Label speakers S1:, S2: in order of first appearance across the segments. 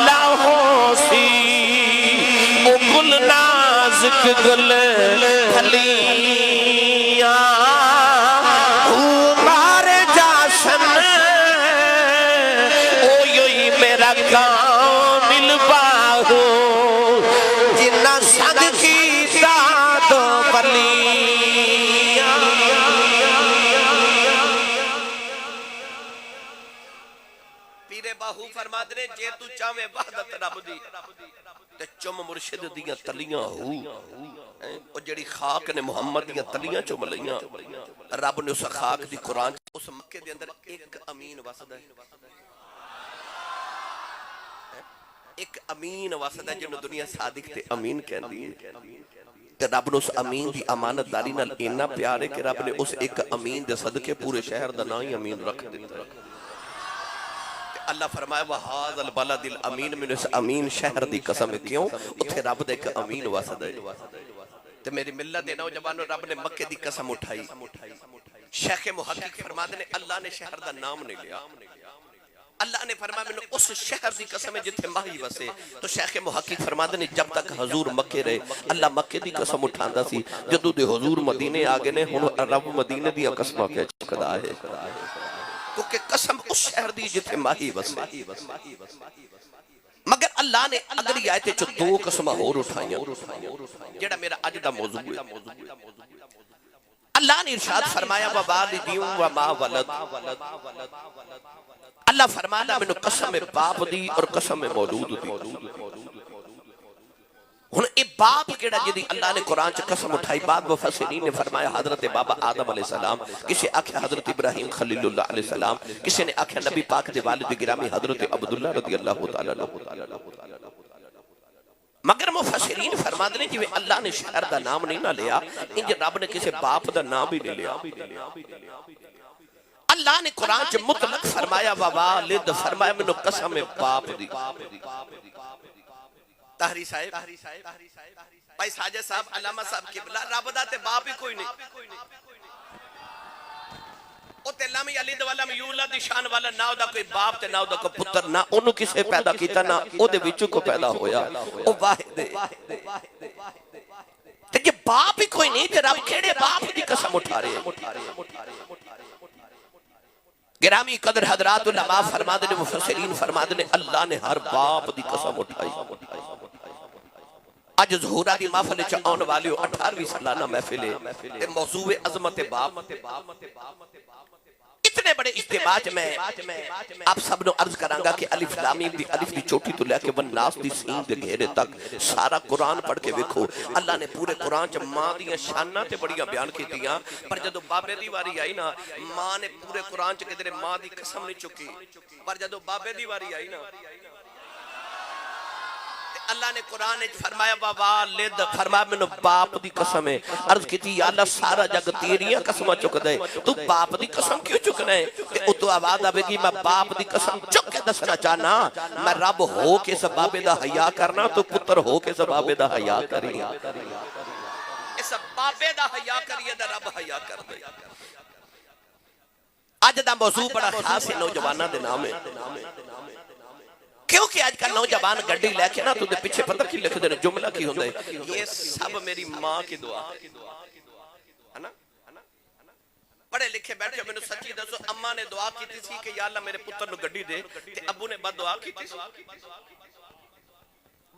S1: لاہو سی او گل نازک گل کھلیاں مار جاشن او یوی میرا کامل باہو جنہ سنگ کی داد پلیاں پیرے باہو فرماد نے جے تو چاہویں وحدت رب دی تے چم مرشد دیاں تلیاں ہو اور جڑی خاک نے محمد دیاں تلیاں چم لیاں رب نے اس خاک دی قرآن اس مکے دے اندر ایک امین وسد ہے ایک امین وسد ہے جنہوں دنیا صادق تے امین کہندی ہے تے رب نے اس امین دی امانت داری نال اینا پیار ہے کہ رب نے اس ایک امین دے صدقے پورے شہر دا نا ہی امین رکھ دیتا ہے اللہ فرمائے وَحَاذَ الْبَلَدِ الْأَمِينَ من اس امین شہر دی قسم کیوں اتھے رب دے ایک امین واسد ہے تے میری ملت دے نوجوانوں رب نے مکے دی قسم اٹھائی شیخ محقق فرماتے نے اللہ نے شہر دا نام نہیں لیا اللہ نے فرمایا میں نے اس شہر دی قسم ہے جتھے ماہی وسے تو شیخ محقق فرماتے نے جب تک حضور مکے رہے اللہ مکے دی قسم اٹھاندہ سی جدو دے حضور مدینے آگے نے رب مدینے دی قسمہ کہہ چکدہ ہے کیونکہ قسم اس شہر دی جتھے ماہی وسے مگر اللہ نے اگلی آیتے جو دو قسمہ اور اٹھائیاں جیڑا میرا اج دا موضوع ہے اللہ نے ارشاد فرمایا وَوَالِدِيُّ وَمَا وَلَدْ اللہ فرمانا میں نے قسم باپ دی اور قسم مولود دی ہن اے باپ کیڑا جدی اللہ نے قرآن چ قسم اٹھائی بعد مفسرین نے فرمایا حضرت بابا آدم علیہ السلام کسی آکھیا حضرت ابراہیم خلیل اللہ علیہ السلام کسی نے آکھیا نبی پاک دے والد گرامی حضرت عبداللہ رضی اللہ تعالیٰ مگر مفسرین فرما دنے جی اللہ نے شہر دا نام نہیں نہ لیا انج رب نے کسی باپ دا نام بھی نہیں لیا اللہ نے قرآن چ مطلق فرمایا ووالد فرمایا منو قسم باپ دی تحری صاحب بھائی ساجد صاحب علامہ صاحب قبلہ رب دا تے باپ ہی کوئی نہیں او تے لامی علی دوالا میں یولد شان والا نہ دا کوئی باپ تے نہ دا کوئی پتر نہ انہوں کسے پیدا کیتا نہ او دے وچوں کو پیدا ہویا او واحد ہے تے یہ باپ ہی کوئی نہیں تے رب کیڑے باپ دی قسم اٹھا رہے ہیں گرامی قدر حضرات علماء فرما دنے مفسرین فرما دنے اللہ نے ہر باپ دی قسم اٹھائی آج ظہورہ دی محفل چاہون والیو 18ویں سالانہ محفلے موضوع عظمت باپ اتنے بڑے اجتماع میں آپ سب نے عرض کرانگا کہ الف لامیم دی الف دی چوٹی تو لے کے والناس دی سین دے گھیرے تک سارا قرآن پڑھ کے وکھو اللہ نے پورے قرآن چا ماں دیاں شانہ تے بڑیاں بیان کی دیاں پر جدو بابے دی واری آئی نا ماں نے پورے قرآن چا کدھرے ماں دی قسم نہیں چکی پر جدو بابے دی واری آئی نا اللہ نے قرآن فرمایا ووالد فرمایا میں نے باپ دی قسم ہے عرض کی تھی یا اللہ سارا جگ تیریاں قسمہ چک دے تو باپ دی قسم کیوں چکنا ہے کہ اتو آواز آوے گی میں باپ دی قسم چک کے دسنا چاہنا میں رب ہو کے سبابے دا حیاء کرنا تو پتر ہو کے سبابے دا حیاء کری اس بابے دا حیاء کریے دا رب حیاء کر دے آج دا موضوع بڑا خاص ہے نوجوانہ دے نام ہے کیونکہ آج کا نوجوان گڑی لے کے نا تو دے پیچھے پتہ کی لکھ دینا جملہ کی ہوندے یہ سب میری ماں کی دعا ہے نا پڑھے لکھے بیٹھے میں نے سچی دسو اممہ نے دعا کی تھی کہ یا اللہ میرے پتر نو گڑی دے تے ابو نے بد دعا کی تھی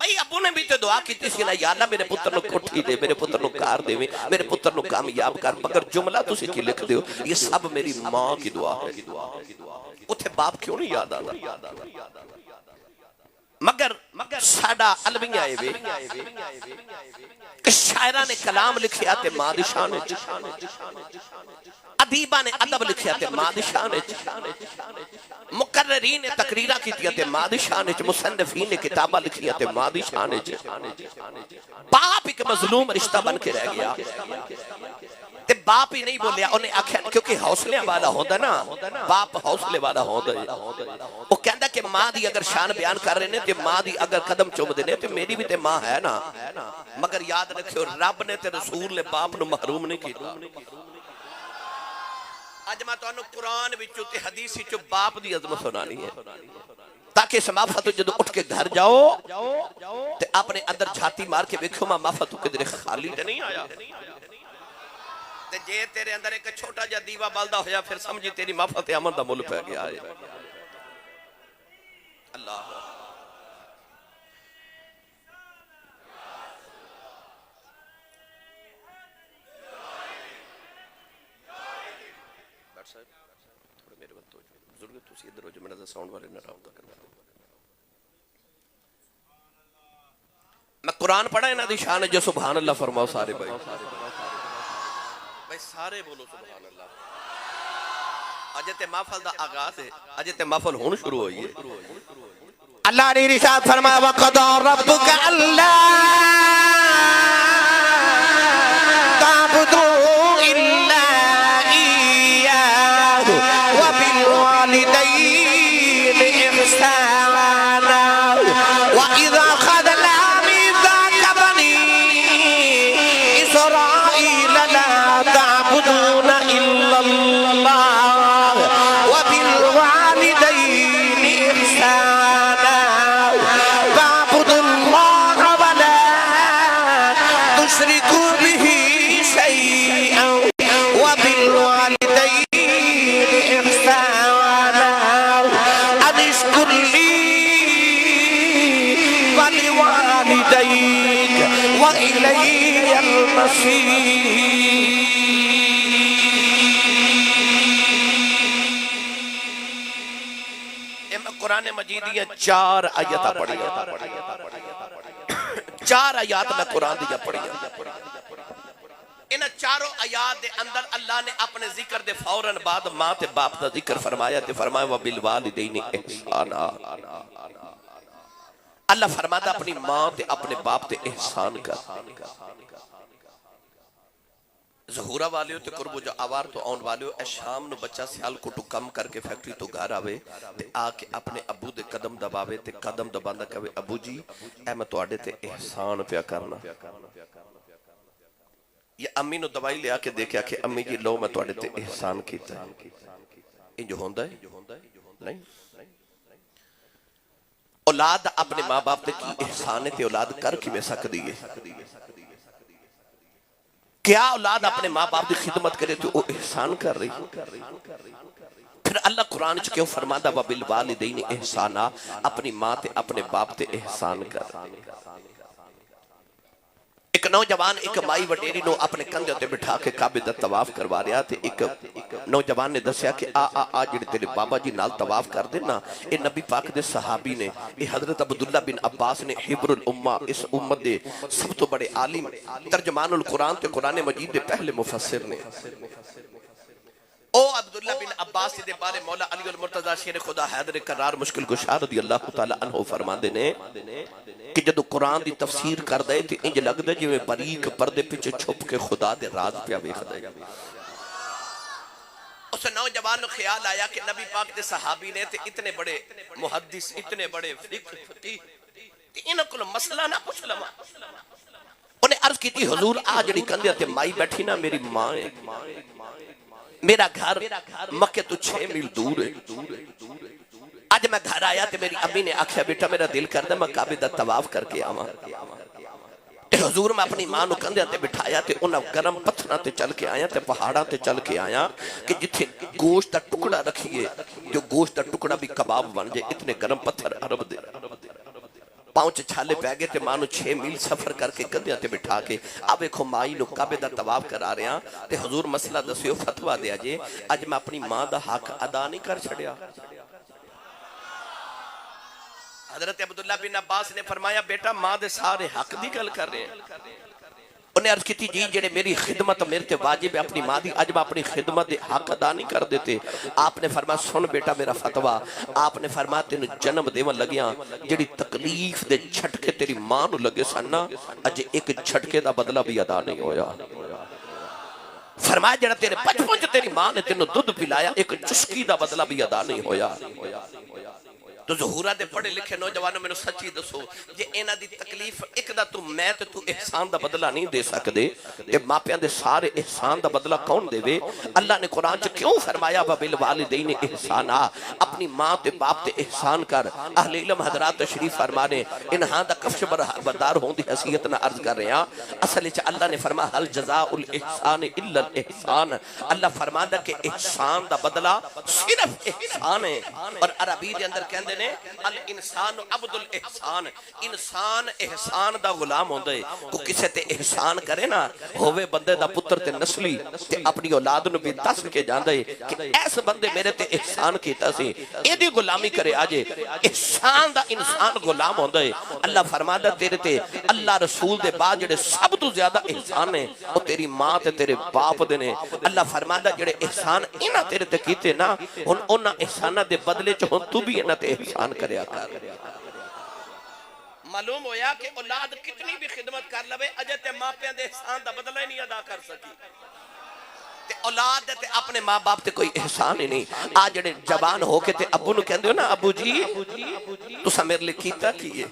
S1: بھائی ابو نے بھی تو دعا کی تھی نا یا اللہ میرے پتر نو کوٹھی دے میرے پتر نو کار دے میرے پتر نو کامیاب کر مگر جملہ تو کی لکھ دیو یہ سب میری ماں کی دعا ہے اتھے باپ کیوں نہیں یاد آدھا مگر ساڑا علمیہ آئے وے کہ شاعرہ نے کلام لکھیا تے مادشاہ نے ادیبہ نے ادب لکھیا تے مادشاہ نے مقررین نے تقریرہ کی تے مادشاہ نے مصنفین نے کتابہ لکھیا تے مادشاہ نے باپ ایک مظلوم رشتہ بن کے رہ گیا تے باپ ہی نہیں بولیا انہیں آکھیا کیونکہ حوصلے والا ہوندہ نا باپ حوصلے والا ہوندہ وہ کہندہ کہ ماں دی اگر شان بیان کر رہے نے تے ماں دی اگر قدم چوم دینے تے میری بھی تے ماں ہے نا مگر یاد رکھو رب نے تے رسول نے باپ نو محروم نہیں کی آج میں تو انہوں قرآن وچو تے حدیث وچو باپ دی عظمت سنانی ہے تاکہ اس مافت جدو اٹھ کے گھر جاؤ تے اپنے اندر جھاتی مار کے ویکھو ماں مافت کدھر خالی تے نہیں آیا تے جے تیرے اندر ایک چھوٹا جا دیوا بالدا ہویا پھر سمجھی تیری مافت امن دا مل پہ گیا ہے اللہ تھوڑے میرے وقت ہو جائے بزرگ تسی ادھر ہو جو میں نظر ساؤنڈ والے نہ رابطہ کروا دوں میں قرآن پڑھا ہے نا دی شان ہے جو سبحان اللہ فرماؤ سارے بھائی بھائی سارے بولو سبحان اللہ اجتے محفل دا آغاز ہے اجتے محفل ہون شروع ہوئی ہے اللہ نے ارشاد فرمایا وَقَضَى رَبُّكَ أَلَّا تَعْبُدُوا إِلَّا إِيَّاهُ وَبِالْوَالِدَيْنِ إِحْسَانًا وَإِذَا أَخَذْنَا مِيثَاقَ بَنِي إِسْرَائِيلَ لَا تَعْبُدُونَ إِلَّا اللَّهَ وَبِالْوَالِدَيْنِ إِحْسَانًا وَاعْبُدُوا اللَّهَ وَلَا تُشْرِكُوا بِهِ شَيْئًا وَبِالْوَالِدَيْنِ إِحْسَانًا أَنِ اشْكُرْ لِي وَلِوَالِدَيْكَ وَإِلَيَّ الْمَصِيرُ قرآن مجید یہ 4 آیتاں پڑھی 4 آیات میں قرآن دیا پڑھی ان 4 آیات دے اندر اللہ نے اپنے ذکر دے فوراً بعد ماں تے باپ دا ذکر فرمایا تے فرمایا وَبِالْوَالِدَيْنِ احسانا اللہ فرماتا اپنی ماں تے اپنے باپ تے احسان کر ظہورہ والے ہو تے قربو جو آوار تو آن والے ہو اے شام نو بچہ سیال کو تو کم کر کے فیکٹری تو گھر آوے تے آکے اپنے ابو دے قدم دباوے تے قدم دباندہ کہوے ابو جی اے میں تو آڑے تے احسان پیا کرنا یہ امی نو دوائی لے آکے دیکھے آکے امی جی لو میں تو آڑے تے احسان کیتا ہے ان جو ہوندہ ہے نہیں اولاد اپنے ماں باپ تے کی احسان تے اولاد کر کی میں سک دیئے کیا اولاد اپنے ماں باپ دی خدمت کرے تو وہ احسان کر رہی پھر اللہ قرآن کیوں فرماتا وَبِالْوَالِدَيْنِ احسانا اپنی ماں تے اپنے باپ تے احسان کر ایک نوجوان ایک مائی وڈیری نو اپنے کندھے تے بٹھا کے کعبے دا طواف کروا رہا تھے ایک نوجوان نے دسیا کہ آ جڑے تیرے بابا جی نال طواف کر دینا اے نبی پاک دے صحابی نے اے حضرت عبداللہ بن عباس نے حبر الامہ اس امت دے سب تو بڑے عالم ترجمان القرآن تے قرآن مجید دے پہلے مفسر نے او عبداللہ بن عباس دے بارے مولا علی المرتضی شیر خدا حیدر کرار مشکل گشار رضی اللہ تعالیٰ عنہ فرمان دینے کہ جدو قرآن دی تفسیر کر دے تھی انج لگ دے جو باریک پردے پیچھے چھپ کے خدا دے راز پہ ویکھ دے اس نوجوان کو خیال آیا کہ نبی پاک دے صحابی نے تے اتنے بڑے محدث اتنے بڑے فقی انہوں کو مسئلہ نہ پوچھ لما انہیں عرض کی تھی حضور آج جڑی کندھے تے مائی بیٹھی نا میری ماں ہے میرا گھر مکہ تو 6 میل دور ہے آج میں گھر آیا تے میری امی نے آکھیا بیٹا میرا دل کر دے میں کعبے دا طواف کر کے آواں تے حضور میں اپنی ماں نو کندھے تے بٹھایا تے انہاں گرم پتھراں تے چل کے آیا تے پہاڑاں تے چل کے آیا کہ جتھے گوشت دا ٹکڑا رکھیے جو گوشت دا ٹکڑا بھی کباب بن جائے اتنے گرم پتھر عرب دے پاؤں چھالے پہ گئے تے مانو 6 میل سفر کر کے کندھے تے بٹھا کے اب ایک مائی نو کعبے دا طواف کرا رہے ہیں تے حضور مسئلہ دسیو فتوہ دیا جے اج میں اپنی ماں دا حق ادا نہیں کر چھڑیا حضرت عبداللہ بن عباس نے فرمایا بیٹا ماں دے سارے حق دی گل کر رہے ہیں انہیں عرض کی تھی جی جڑے میری خدمت میرے تے واجب ہے اپنی ماں دی اج میں اپنی خدمت دے حق ادا نہیں کر دیتے آپ نے فرمایا سن بیٹا میرا فتوہ آپ نے فرمایا تینو جنم دیون لگیاں جڑی تکلیف دے جھٹکے تیری ماں نو لگے سننا اج ایک جھٹکے دا بدلہ بھی ادا نہیں ہویا فرمایا جڑا تیرے بچپن چ تیری ماں نے تینو دودھ پلایا ایک چسکی دا بدلہ بھی ادا نہیں ہویا تو ظہورہ دے پڑھے لکھے نوجوانوں میں سچی دسو جے اینا دی تکلیف ایک دا تو میں تے تو احسان دا بدلہ نہیں دے سکدے تے ماں پیاں دے سارے احسان دا بدلہ کون دے وے؟ اللہ نے قرآن چ کیوں فرمایا وبالوالدین احسانا، اپنی ماں تے باپ تے احسان کر۔ اہل علم حضرات تشریف فرمانے انہاں دا کفش بردار ہون دی حیثیت نہ عرض کر رہے ہیں۔ اصل وچ اللہ نے فرمایا حل جزاء الاحسان الا الاحسان، اللہ فرماندا کہ احسان دا بدلہ صرف احسان ہے۔ اور عربی دے اندر کہندے نے الانسان عبد الاحسان، انسان احسان دا غلام ہوندا ہے۔ کو کسے تے احسان کرے نا ہووے بندے دا پتر تے نسلی تے اپنی اولاد نو بھی دس کے جاندا ہے کہ ایس بندے میرے تے احسان کیتا سی، ایدی غلامی کرے آجے۔ احسان دا انسان غلام ہوندا ہے۔ اللہ فرماندا تیرے تے اللہ رسول دے بعد جڑے سب تو زیادہ احسان ہیں وہ تیری ماں تے تیرے باپ دے نے۔ اللہ فرماندا جڑے احسان انہاں تیرے تے کیتے نا ہن انہاں احساناں دے بدلے چ ہن تو بھی انہاں تے احسان کریا کر۔ معلوم ہویا کہ اولاد کتنی بھی خدمت کر لوے اجے تے ماں پیاں دے احسان دا بدلہ ہی نہیں ادا کر سکی۔ تے اولاد تے اپنے ماں باپ تے کوئی احسان ہی نہیں۔ آج جڑے جوان ہو کے تے ابو نو کہندے ہو نا ابو جی تساں میرے لئے کیتا کیے،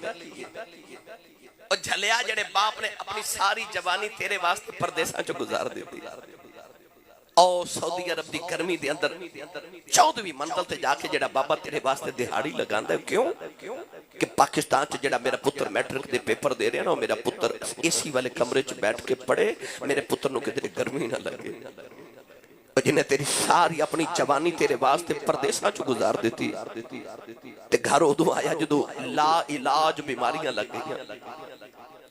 S1: اور جھلیا جڑے باپ نے اپنی ساری جوانی تیرے واسطے پردیساں چو گزار دیتی۔ او سعودی عرب دی گرمی دے اندر 14ویں منزل تے جا کے جڑا بابا تیرے واسطے دہاڑی لگاندا ہے، کیوں کہ پاکستان چ جڑا میرا پتر میٹرک دے پیپر دے رہے ہیں نا میرا پتر اے سی والے کمرے چ بیٹھ کے پڑھے، میرے پتر نو کدھر گرمی نہ لگے۔ اور جنہیں تیری ساری اپنی جوانی تیرے واسطے پردیساں چ گزار دیتی تے گھر ادو آیا جدو لا علاج بیماریاں لگ گئی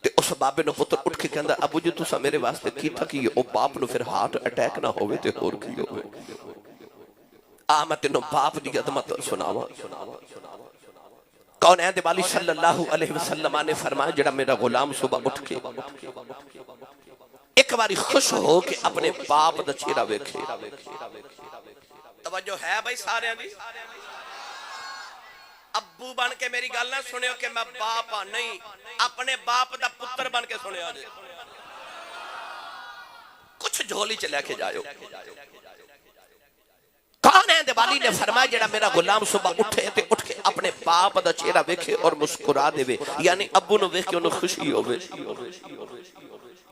S1: تے اس بابے نو پتر اٹھ کے کہندا ابو جی تساں میرے واسطے کیتا کی او باپ نو پھر ہارٹ اٹیک نہ ہوئے تے ہور کی ہوئے۔ میں تینوں باپ دی عظمت سناواں۔ کون دے والی صلی اللہ علیہ وسلم نے فرمایا جڑا میرا غلام صبح اٹھ کے ایک باری خوش ہو کے اپنے باپ دا چہرہ ویکھے۔ توجہ ہے بھائی سارے دی؟ ابو بن کے میری گل نہ سنیو کہ میں باپ ہاں، نہیں، اپنے باپ دا پتر بن کے سنیا جے۔ کچھ جھولی چ لے کے جائیو۔ کون ہے دیوالی نے فرمایا جڑا میرا غلام صبح اٹھے تے اٹھ کے اپنے باپ دا چہرہ ویکھے اور مسکرا دے، یعنی ابو نو ویکھ کے انہوں خوشی ہوئے۔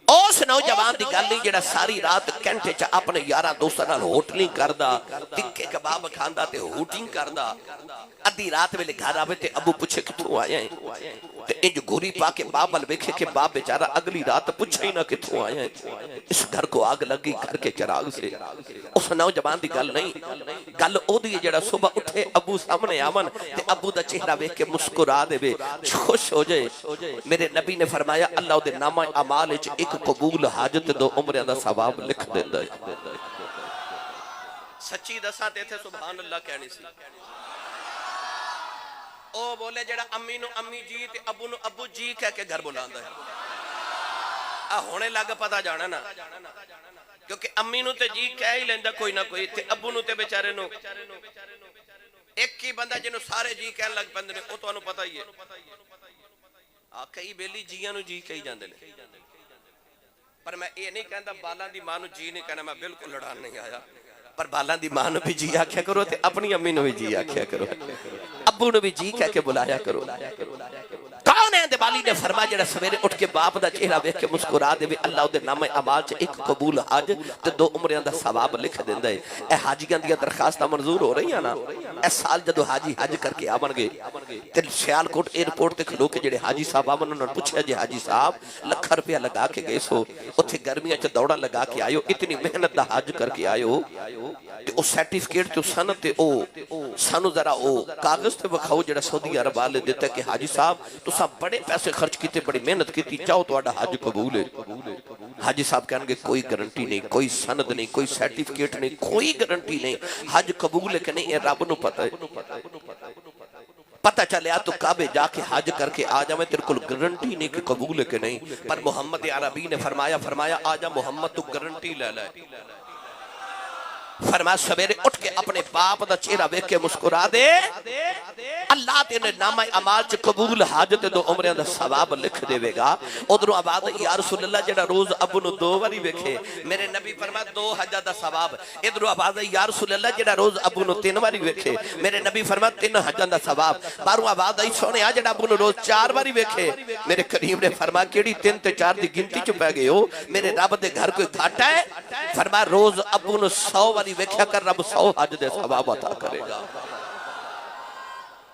S1: اس نوجوان دی گل نہیں جڑا ساری رات کینٹے چا اپنے یارہ دوستاں نال ہوٹلنگ کردا، ٹکے کباب کھاندا تے ہوٹنگ کردا، ادھی رات ویلے گھر آوے تے ابو پوچھے کتھوں آئے ہیں تے انج گھوری پا کے باپ ول ویکھے کہ باپ بیچارہ اگلی رات پوچھے ہی نہ کتھوں آئے ہیں، اس گھر کو آگ لگی گھر کے چراغ سے۔ اس نوجوان دی گل نہیں، گل او دی جڑا صبح اٹھے ابو سامنے آون تے ابو دا چہرہ ویکھ کے مسکرا دے خوش ہو جائے۔ میرے نبی نے فرمایا اللہ دے نامہ اعمال وچ ایک قبول حاجت 2 عمریاں دا ثواب لکھ دیندا ہے۔ سچی دساں تے تھے سبحان اللہ کہنی سی۔ او بولے جڑا امی نو امی جی تے ابو نو ابو جی کہہ کے گھر بلاندا ہے۔ ہونے لگ پتا جانا نا، کیونکہ امی نو تے جی کہہ ہی لیندا کوئی نہ کوئی تے ابو نو تے بیچارے نو ایک ہی بندہ جنوں سارے جی کہن لگ پندے نے او تانوں پتہ ہی ہے۔ کئی بیلی جیاں نو جی کہی جاندے نے، پر میں یہ نہیں کہندا بالاں دی ماں نو جی نہیں کہنا، میں بالکل لڑان نہیں آیا، پر بالاں دی ماں نو بھی جی آکھیا کرو تے اپنی امی نو بھی جی آکھیا کرو، ابو نو بھی جی کہہ کے بلایا کرو۔ کون ہے دیوالی نے فرمایا جڑا سویرے اٹھ کے باپ دا چہرہ ویکھ کے مسکرا دے اللہ دے نام اعمال چ ایک قبول حج تے 2 عمریاں دا ثواب لکھ دیندا ہے۔ اے حاجیاں دی درخواستاں منظور ہو رہی ہیں نا، اے سال جدو حاجی حج کر کے آون گے تے سیالکوٹ ایئرپورٹ تے کھلو کے جڑے حاجی صاحب آون انہاں نے پوچھیا جی حاجی صاحب لکھ روپیہ لگا کے گئے سو اوتھے گرمیاں چ دوڑا لگا کے آئیو، اتنی محنت دا حج کر کے آئیو تے او سرٹیفکیٹ تے سند تے او سانو ذرا او کاغذ تے وکھاؤ جڑا سعودی عرب والے دیتا کہ حاجی صاحب تساں بڑے پیسے خرچ کیتے بڑی محنت کیتی چاہو تہاڈا حج قبول ہے۔ حاجی صاحب کہن گے کوئی گارنٹی نہیں، کوئی سند نہیں، کوئی سرٹیفکیٹ نہیں، کوئی گارنٹی نہیں، حج قبول ہے کہ نہیں یہ رب نو پتہ ہے۔ پتہ چلیا تو کعبے جا کے حج کر کے آ جا، میں تیرے کل گارنٹی نہیں کہ قبول ہے کہ نہیں، پر محمد عربی نے فرمایا آ جا محمد تو گارنٹی لے لے۔ فرمایا سویرے اٹھ کے اپنے باپ دا چہرہ ویکھ کے مسکرا دے، اللہ تیرے نامہ اعمال چ قبول حاجت دو عمریاں دا ثواب لکھ دے گا۔ ادھروں آواز یا رسول اللہ جڑا روز ابو نو 2 واری ویکھے، میرے نبی فرمایا 2 حجاں دا ثواب۔ ادھروں آواز یا رسول اللہ جڑا روز ابو نو 3 واری ویکھے، میرے نبی فرمایا 3 حجاں دا ثواب۔ باروں آواز آئی سونیا جڑا ابو نو روز 4 واری ویکھے، میرے کریم نے فرمایا کیڑی 3 تے 4 دی گنتی چ پے گئے ہو، میرے رب دے گھر کوئی گھاٹا ہے؟ فرمایا روز ابو نو 100 واری ویکھیا کر، رب 100 حج دے ثواب عطا کرے گا۔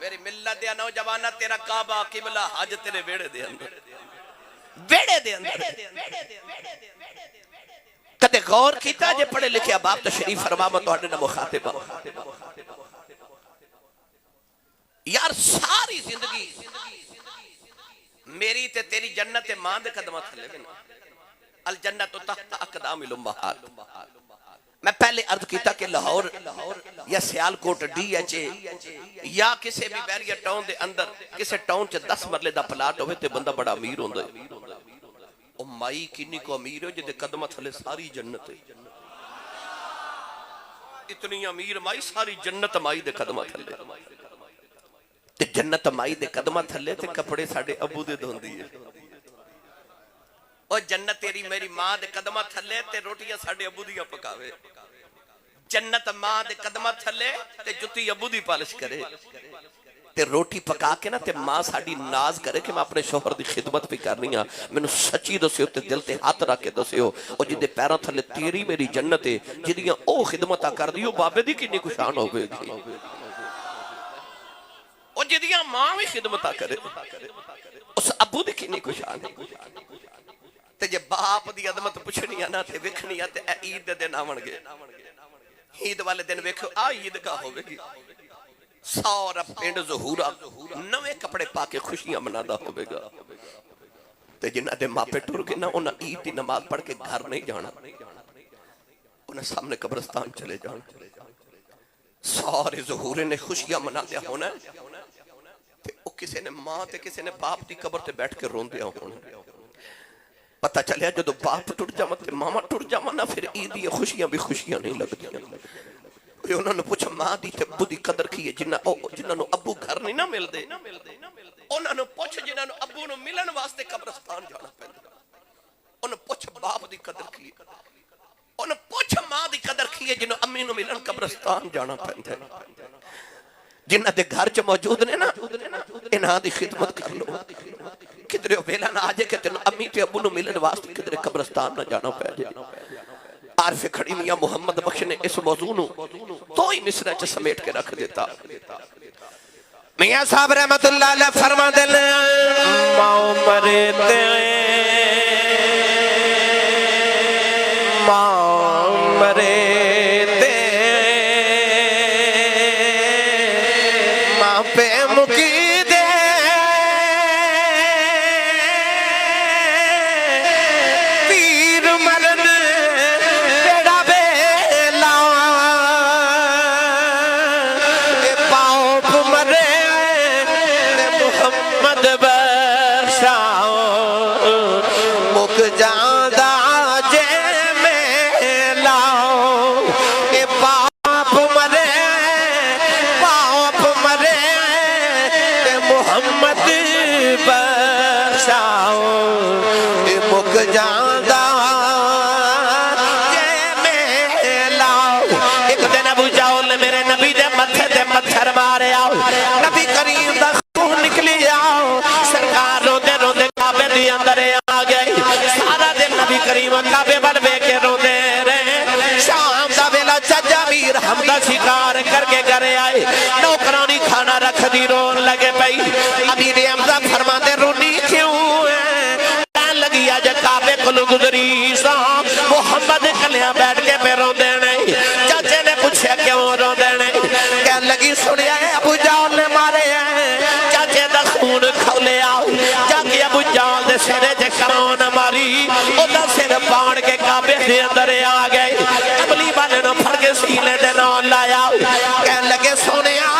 S1: میری ملت دیا نوجوانہ تیرا کعبہ قبلہ حج تیرے ویڑے دے اندر، ویڑے دے اندر۔ کدے غور کیتا جے پڑھے لکھے اب آپ تشریف فرما میں تو ہٹنے مخاطبہ یار ساری زندگی میری تے تیری جنت ماں دے قدمہ تھلے بنا، الجنت تحت اقدام الامہات۔ میں پہلے عرض کیتا کہ لاہور یا سیالکوٹ ڈی ایچ اے یا کسی بھی بیریا ٹاؤن دے اندر کسی ٹاؤن چ 10 مرلے دا پلاٹ ہوئے تے بندہ بڑا امیر ہوندا ہے۔ او مائی کنی کو امیر ہو جدے قدمہ تھلے ساری جنت ہے، اتنی امیر مائی ساری جنت مائی دے قدمہ تھلے، تے جنت مائی دے قدمہ تھلے تے کپڑے ساڑے ابو دے دھوندی ہے۔ اور جنت تیری میری ماں دے قدمہ تھلے تے روٹیاں ساڑے ابو دیاں پکاوے، جنت ماں دے قدمہ تھلے تے جتی ابو دی پالش کرے، تے روٹی پکا کے نا تے ماں ساڑی ناز کرے کہ میں اپنے شوہر دی خدمت بھی کرنی ہاں، میں نے سچی دسے ہو تے دل تے ہاتھ رکھ کے دسے ہو، اور جدے پیروں تھلے تیری میری جنت ہے، جدیاں او خدمتہ کر دیو بابے دی کنی کشان ہوئے گی، اور جدیاں ماں بھی خدمتہ کرے اس ابو دی کنی کشان ہے۔ تے جے باپ دی عظمت پوچھنی نا تے وکھنی تے اے عید دے دن آون گے، عید والے دن ویکھو آ عید کا ہوے گی، سارا پنڈ ظہورا نوے کپڑے پا کے خوشیاں منادا ہوے گا، تے جنہاں دے ماپے ٹر گئے نا انہاں عید دی نماز پڑھ کے گھر نہیں جانا، انہاں سامنے قبرستان چلے جانا، سارے ظہورے نے خوشیاں منا دیا ہونا، تے او کسی نے ماں تے کسی نے باپ دی قبر تے بیٹھ کے رون دیا ہونا۔ پتہ چلیا جدو باپ ٹوٹ جاما تے ماما ٹوٹ جاما نا پھر عیدی خوشیاں بھی خوشیاں نہیں لگ دیا۔ انہوں نے پوچھا ماں دی تے ابو دی قدر کی ہے، جنہوں نے ابو گھر نہیں نہ مل دے، انہوں نے پوچھا جنہوں نے ابو نے ملن واسطے قبرستان جانا پہندا، انہوں نے پوچھا باپ دی قدر کی ہے، انہوں نے پوچھا ماں دی قدر کی ہے جنہوں امی نے ملن قبرستان جانا پہندا، جنہاں دے گھر چ موجود نے نا انہاں دی خدمت کر لو، کدھرے ویلا نہ آجے کہ تینوں امی تے ابو نو ملن واسطے کدھرے قبرستان نہ جانا پہ جائے۔ عارف کھڑی میاں محمد بخش نے اس موضوع نو تو ہی مصرع چ سمیٹ کے رکھ دیتا۔ میاں صاحب رحمت اللہ علیہ فرما دل ماں مرتے ماں مرتے ماں پہ مکی نبی کریم دا خون نکلی آؤ، سرکار رو دے کعبے دی اندر آ گئی، سارا دن نبی کریم کعبے بلوے کے رو دے رہے، شام دا ویلا چچا میر حمدہ شکار کر کے گھرے آئے، نوکرانی کھانا رکھ دی رون لگے پئی، امیر حمزہ فرما دے رونی کیوں ہے، کہن لگی آج کعبے کلو گزری سا، محمد کلیاں بیٹھ کے پہ رو دے نہیں، چچے نے پوچھا کیوں رو دے نہیں، کہن لگی سنیا ہے ابو جان نے مارے ہیں، چاچے دا خون کھولے آؤ، جاکے ابو جان دے سرے جے کرون ماری، او دا سر پان کے کعبے دے اندر آ گئے، قبلی والے نو پھڑ کے سینے دے نون لایا، کہن لگے سنیا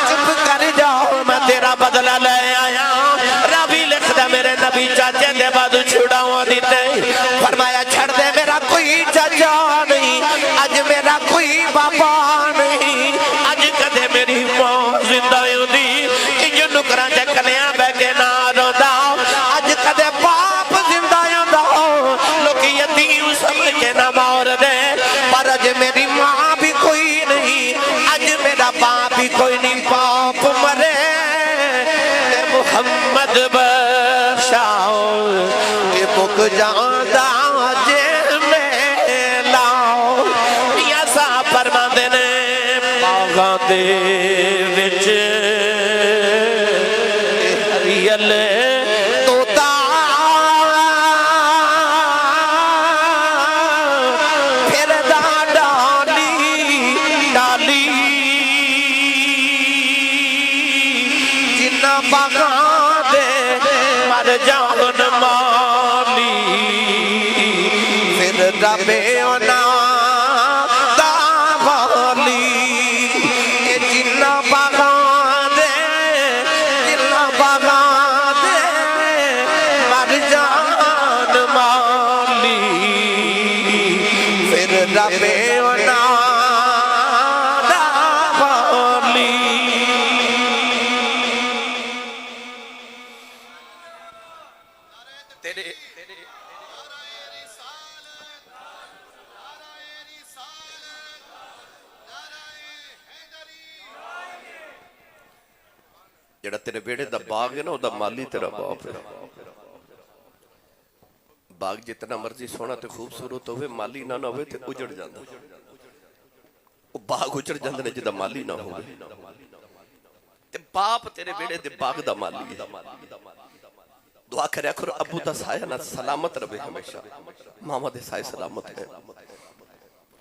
S1: چپ کر جاؤ میں تیرا بدلہ لے آیا، ربی لکھ دے میرے نبی چاچے دے بعد چھڑاؤں دیتے، فرمایا چھڑ دے میرا کوئی چاچا نہیں، خود بخشاؤ کہ مک جاندہ جے میں لاؤ یا سا فرما دینے باغاں دے وچ ہریل توتا پھر دا ڈالی ڈالی جنہ باغاں دے مر جان مالی پھر ربے اونا دا والی اے جنہ باغاں دے جنہ باغاں دے مر جان مالی پھر ربے اونا دا والی تیرے جڑا تیرے بیڑے دا باغ ہے نا دا مالی تیرا باپ ہے باغ جتنا مرضی سونا تے خوبصورت ہوئے مالی نہ ہوئے تے اجڑ جاندہ وہ باغ اجڑ جاندہ نے جدا مالی نہ ہوئے تے باپ تیرے بیڑے دے باغ دا مالی ہے دعا کریا کرو ابو دا سایہ نہ سلامت رہے ہمیشہ ماما دے سایہ سلامت ہے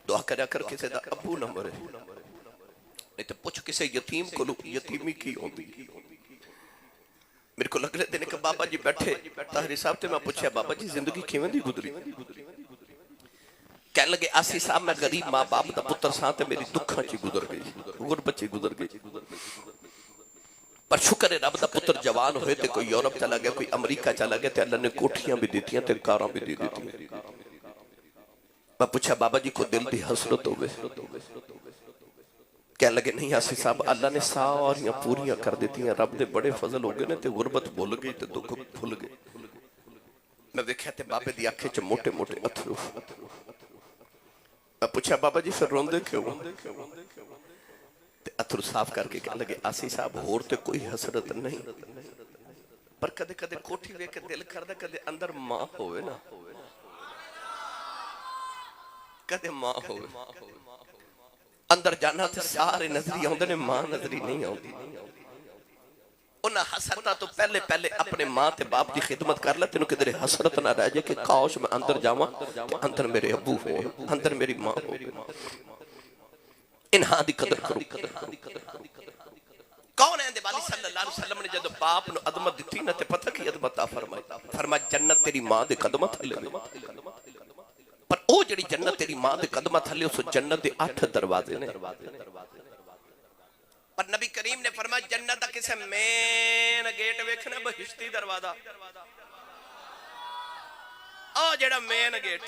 S1: دعا کریا کر کسے دا ابو نہ مرے نہیں تو پوچھ کسے یتیم کو لو یتیمی کی ہوندی میرے کو لگ رہے دینے کہ بابا جی بیٹھے طاہری صاحب تے میں پوچھا بابا جی زندگی کیویں دی گزری کہنے لگے آسی صاحب میں غریب ماں باپ دا پتر ساتھ میری دکھاں چی گزر گئی غربت چی گزر گئی پر شکر ہے رب دا پتر جوان ہوئے تے کوئی یورپ چلا گیا کوئی امریکہ چلا گیا تے اللہ نے کوٹھیاں بھی دیتی ہیں تے کاراں بھی دی دیتی ہیں میں پوچھا بابا جی کو دل دی حسرت ہوئے کہنے لگے نہیں آسی صاحب اللہ نے ساریاں پوریاں کر دیتی ہیں رب دے بڑے فضل ہو گئے نے تے غربت بھول گئی تے دکھ بھول گئے میں دیکھا تے بابے دی آنکھیں چ موٹے موٹے اتھرو میں پوچھا بابا جی پھر روندے کیوں تے اتھرو صاف کر کے کہنے لگے آسی صاحب ہور تے کوئی حسرت نہیں پر کدے کدے کوٹھی وے کے دل کردہ کدے اندر ماں ہوئے نا کدے ماں ہوئے اندر جانا تھے سارے نظری ہوندے نے ماں نظری نہیں ہوندی انہاں حسرتہ تو پہلے پہلے اپنے ماں تے باپ دی خدمت کر لیتے انہوں کہ دلے حسرت نہ رہ جائے کہ کاش میں اندر جاواں کہ اندر میرے ابو ہو اندر میری ماں ہو انہاں دی قدر کرو کون ہے اندے والی صلی اللہ علیہ وسلم نے جدو باپ نو عظمت دیتی نہ تے پتہ کی عظمت فرمائی فرمایا جنت تیری ماں دے قدمت تھلے پر او جڑی جنت تیری ماں دے قدمت تھلے اس جنت دے 8 دروازے نے پر نبی کریم نے فرمایا جنت دا کسے مین گیٹ ویکھنا بہشتی دروازہ او جڑا مین گیٹ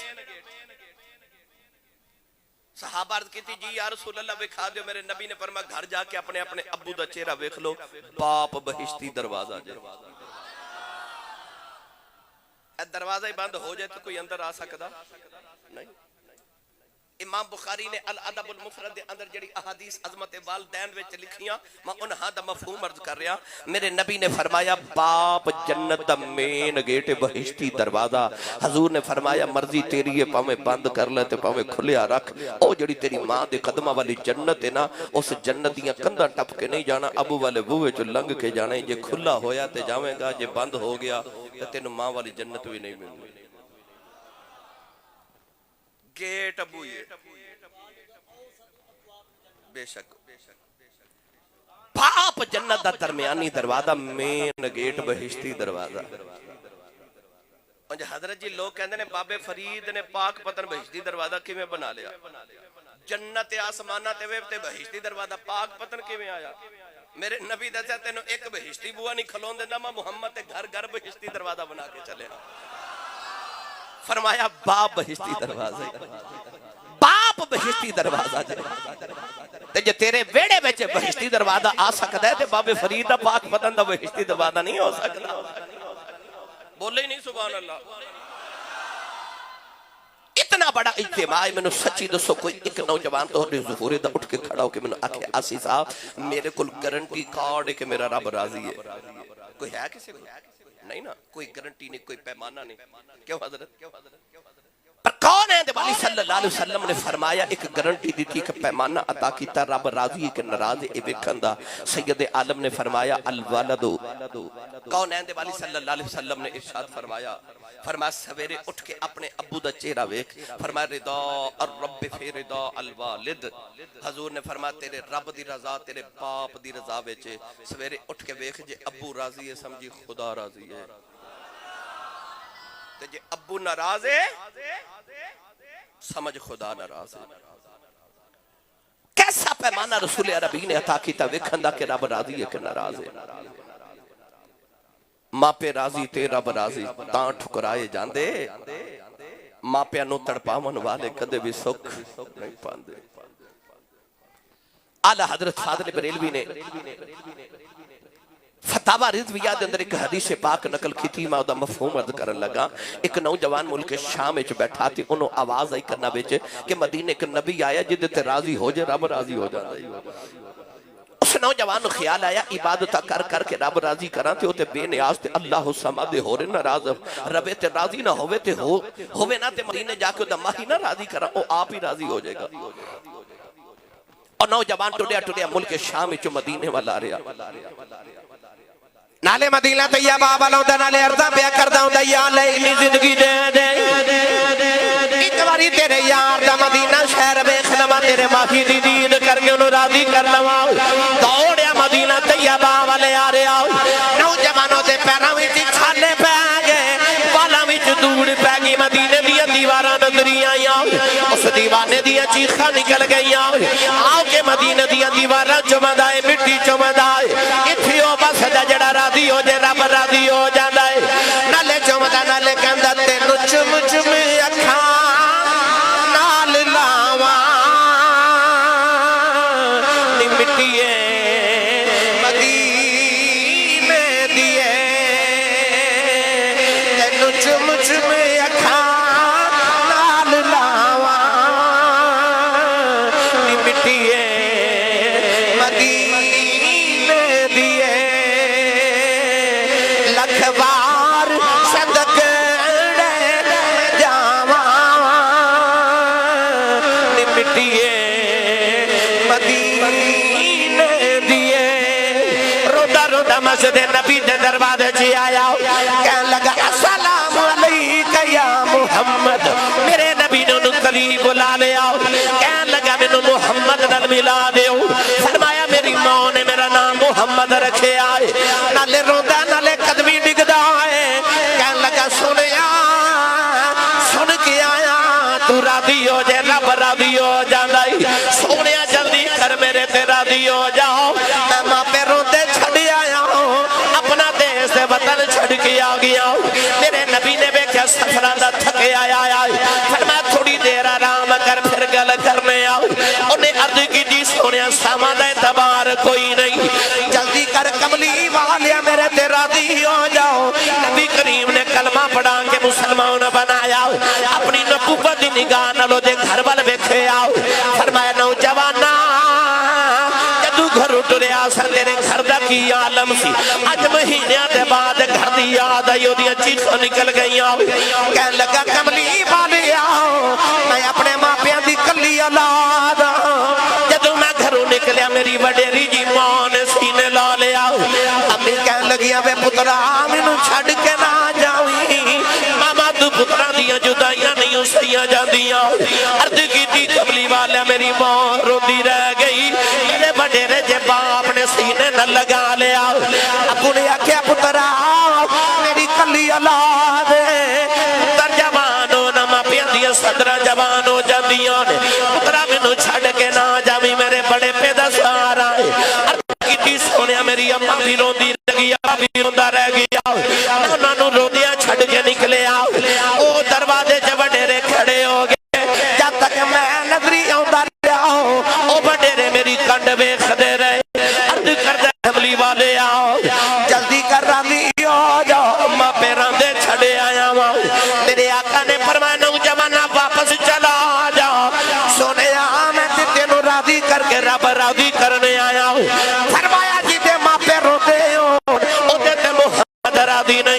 S1: صحابہ عرض کیتی جی یا رسول اللہ وکھا دیو میرے نبی نے فرمایا گھر جا کے اپنے اپنے ابو دا چہرہ ویکھ لو باپ بہشتی دروازہ جائے دروازہ ہی بند ہو جائے تو کوئی اندر آ سکتا نہیں امام بخاری نے الادب المفرد اندر جڑی احادیث عظمت والدین وچ لکھیاں میں انہاں دا مفہوم عرض کر رہا میرے نبی نے فرمایا باپ جنت دا مین گیٹ بہشتی دروازہ حضور نے فرمایا مرضی تیری ہے پاویں بند کر لے تے پاویں کھلیا رکھ او جڑی تیری ماں دے قدماں والی جنت ہے نا اس جنت دیاں کنداں ٹپ کے نہیں جانا ابو والے بوئے چ لنگ کے جانا جے کھلا ہویا تے جاویں گا جے بند ہو گیا تے تینوں ماں والی جنت بھی نہیں ملنی گیٹ ابو یہ بے شک باپ جنت دا درمیانی دروازہ مین گیٹ بہشتی دروازہ حضرت جی لوگ کہندے نے بابے فرید نے پاک پتن بہشتی دروازہ کیویں بنا لیا جنت آسمانہ تے وے تے بہشتی دروازہ پاک پتن کیویں آیا میرے نبی دسیا تینوں ایک بہشتی بوا نہیں کھلون دیندا میں محمد تے گھر گھر بہشتی دروازہ بنا کے چلے فرمایا باپ بہشتی دروازہ باپ بہشتی دروازہ تے جے تیرے ویڑے وچ بہشتی دروازہ آ سکدا ہے تے بابے فرید دا پاک پتن دا بہشتی دروازہ نہیں ہو سکدا بولے ہی نہیں سبحان اللہ اتنا بڑا اجتماع ہے، میں نے سچی دسو کوئی ایک نوجوان تو اپنے ظہورے دا اٹھ کے کھڑا ہو کے میں نے آکھے آسی صاحب میرے کل گارنٹی کارڈ ہے کہ میرا رب راضی ہے؟ کوئی ہے کسی کو؟ نہیں نا، کوئی گارنٹی نہیں، کوئی پیمانہ نہیں۔ کیوں حضرت؟ پر کون ہے؟ والی صلی اللہ علیہ وسلم نے فرمایا ایک گارنٹی دی تھی کہ پیمانہ عطا کیتا رب راضی ہے کہ ناراض ہے ویکھندا۔ سید عالم نے فرمایا الوالد، کون ہے؟ والی صلی اللہ علیہ وسلم نے ارشاد فرمایا سویرے اٹھ کے اپنے ابو دا چہرہ ویکھ، فرمایا رضا الرب فی رضا الوالد، حضور نے فرمایا تیرے رب دی رضا تیرے باپ دی رضا وچ، سویرے اٹھ کے ویکھ جے ابو راضی ہے سمجھی خدا راضی ہے، تے جے ابو ناراض ہے سمجھ خدا ناراض ہے۔ کیسا پیمانہ رسول عربی نے عطا کیتا ویکھندا کہ رب راضی ہے کہ ناراض ہے۔ ماں پہ راضی تے رب راضی تاں ٹھکرائے جاندے، ماں پہ انو تڑپاون والے کدے بھی سکھ نہیں پاندے۔ اعلیٰ حضرت فاضل بریلوی نے فتاوہ رضویہ دے اندر ایک حدیث پاک نقل کی تھی، میں دا مفہوم عرض کرن لگا۔ ایک نوجوان ملک شام وچ بیٹھا تھی، انہوں آواز آئی کرنا وچ کہ مدینے ایک نبی آیا جدے تے راضی ہو جائے رب راضی ہو جاتا ہے۔ اس نوجوان خیال آیا عبادتہ کر کر کے رب راضی کران تے ہوتے بے نیاز تے اللہ سمد ہو رہے ناراض ربے تے راضی نہ ہوئے تے ہوئے نہ تے مدینے جا کے ماہی نہ راضی کران، وہ آپ ہی راضی ہو جائے گا۔ اور نوجوان ٹوڑیا ٹوڑیا ملک شام وچ مدینے والا رہا، نالے مدینہ طیبہ والوں دا نالے ارضا پیا کردا ہوندا یا لئی زندگی دے دے ایک باری تیرے یار دا مدینہ شہر ویکھ لواں، تیرے ماہی دی دید کر کے انہوں راضی کر لواں۔ دوڑیا مدینہ طیبہ والے آ رہے آؤ، نوجوانوں دے پیراں وچ چھالے پے گئے، والاں وچ دھوڑ پے گئی، مدینے دیاں دیواراں نظری آئیاں، اس دیوانے دیاں چیخاں نکل گئیاں، آؤ کے مدینے دیاں دیواراں چمدائے مٹی چمدائے، اتھیو بس دا جڑا راضی ہو جے رب راضی ہو جاندا ہے۔ نالے چمدا نالے کہندا تینوں چم چم اکھاں نال لاواں نی مٹیے مدینے دیے، تینوں چم چم اکھاں نال لاواں نی مٹیے مدینے دیے، لکھ بار صدق جاواں نی مٹیے مدینے دیے۔ رودا رودا مسجد نبی دے دروازے چ آیا، کہنے لگا السلام علیکہ یا محمد، میرے نبی نے انہوں قریب بلا لیا، کہنے لگا میں محمد نال ملا دیو، فرمایا میری ماں نے میرا نام محمد رکھے آئے، نالے رودا نالے قدمی ڈگدا ہے، کہنے لگا سنیا سن کے آیا تو راضی ہو جائے رب راضی ہو جاندائی، سونیا جلدی کر میرے تے راضی ہو جاؤ، میں ماں پہ روندے چھڑ آیا ہوں، اپنا دیس وطن چھڑ کے آ گیا ہوں۔ میرے نبی نے بیکھیا سفران دا تھکے آیا فرمایا تھوڑی دیر آرام کر پھر گل کرنے آؤ، انہیں عرض کی جی سونیا سامان دا اعتبار کوئی نہیں، جلدی کر کملی والیا میرے تے راضی ہو جاؤ۔ نبی کریم نے کلمہ پڑھا کے مسلمان بنایا، اپنی نبوت دی نگاہ نلو دے گھر وال بیٹھے آؤ، فرمایا نوجوانا جدو گھر اٹھریا سر تیرے گھر دا کی عالم سی، اج مہینیاں دے بعد گھر دی یاد آئی ہو دیا چیخوں نکل گئی آؤ، کہنے لگا کملی والے آؤ میں اپنے ماں پیاں دی کلی اولاد، جدو میں گھروں نکلیا میری وڈیری جی ماں نے سینے لا لیا، امی کہنے لگیا بے پترا مینوں چھڈ کے نہ جاویں، ماما تو پترا دیاں جدائیاں نہیں سیاں جاندیاں، عرض کی تھی کملی والا میری ماں روندی رہ گئی، میرے وڈیرے جے باپ نے سینے نہ لگا لیا، ابو نے آکھیا پترا میری کلی اولاد پتر جوان ہو نہ ماں پیاں دیاں صدرہ جوان ہو جاندیاں نے، پترا مینوں چھڈ کے نہ جاویں میرے بڑے پیدا سارا ہے، کی سونیا میری اماں بھی روندی رہ گیا بھی روندہ رہ گیا، انہوں نے روندیاں چھڑ کے نکلے آؤ، او دروازے جب وڈیرے کھڑے ہو گئے، جب تک میں نظری آؤں او وڈیرے میری کنڈ ویکھ دے رہے، عرض کردے حملی والے آؤ جلدی کر راضی ہو جاؤ، اماں پیراں دے چھڑے آیا ہوں، میرے آقا نے فرمایا نوجوانہ واپس مدینے